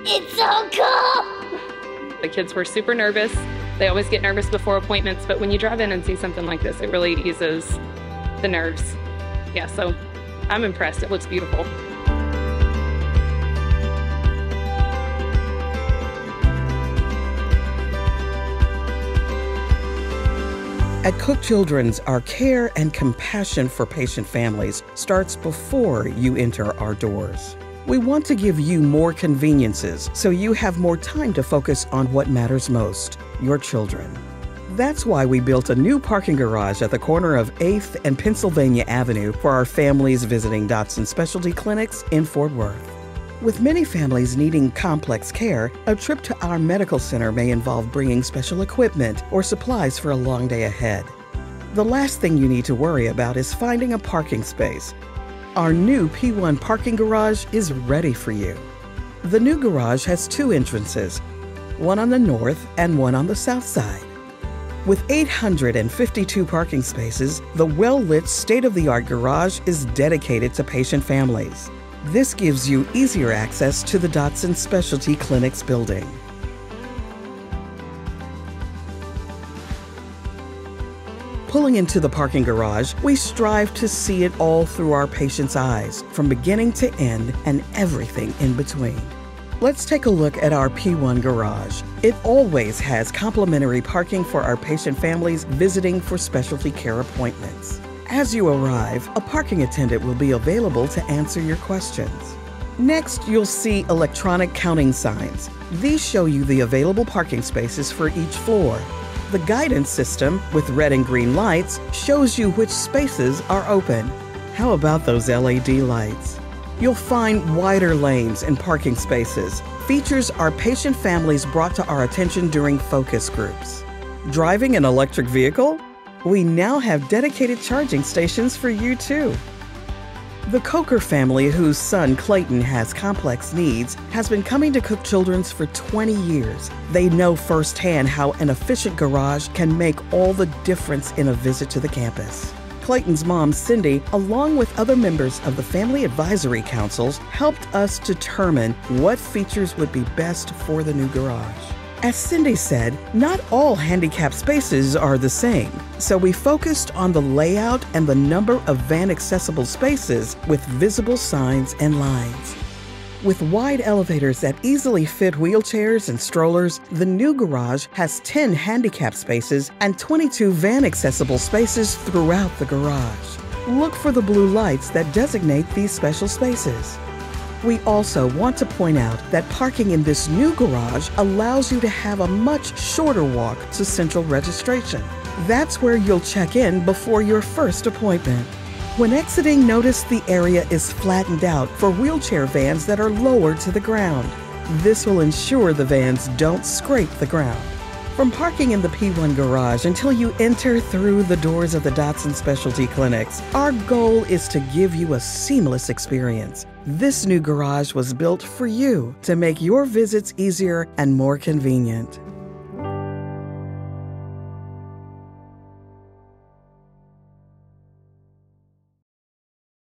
It's so cool! The kids were super nervous. They always get nervous before appointments, but when you drive in and see something like this, it really eases the nerves. Yeah, so I'm impressed. It looks beautiful. At Cook Children's, our care and compassion for patient families starts before you enter our doors. We want to give you more conveniences so you have more time to focus on what matters most, your children. That's why we built a new parking garage at the corner of 8th and Pennsylvania Avenue for our families visiting Dodson Specialty Clinics in Fort Worth. With many families needing complex care, a trip to our medical center may involve bringing special equipment or supplies for a long day ahead. The last thing you need to worry about is finding a parking space. Our new P1 parking garage is ready for you. The new garage has 2 entrances, one on the north and one on the south side. With 852 parking spaces, the well-lit, state-of-the-art garage is dedicated to patient families. This gives you easier access to the Dodson Specialty Clinics building. Pulling into the parking garage, we strive to see it all through our patients' eyes, from beginning to end and everything in between. Let's take a look at our P1 garage. It always has complimentary parking for our patient families visiting for specialty care appointments. As you arrive, a parking attendant will be available to answer your questions. Next, you'll see electronic counting signs. These show you the available parking spaces for each floor. The guidance system, with red and green lights, shows you which spaces are open. How about those LED lights? You'll find wider lanes and parking spaces. Features our patient families brought to our attention during focus groups. Driving an electric vehicle? We now have dedicated charging stations for you too. The Coker family, whose son Clayton has complex needs, has been coming to Cook Children's for 20 years. They know firsthand how an efficient garage can make all the difference in a visit to the campus. Clayton's mom, Cindy, along with other members of the Family Advisory Councils, helped us determine what features would be best for the new garage. As Cindy said, not all handicapped spaces are the same, so we focused on the layout and the number of van-accessible spaces with visible signs and lines. With wide elevators that easily fit wheelchairs and strollers, the new garage has 10 handicap spaces and 22 van-accessible spaces throughout the garage. Look for the blue lights that designate these special spaces. We also want to point out that parking in this new garage allows you to have a much shorter walk to central registration. That's where you'll check in before your first appointment. When exiting, notice the area is flattened out for wheelchair vans that are lowered to the ground. This will ensure the vans don't scrape the ground. From parking in the P1 garage until you enter through the doors of the Dodson Specialty Clinics, our goal is to give you a seamless experience. This new garage was built for you to make your visits easier and more convenient.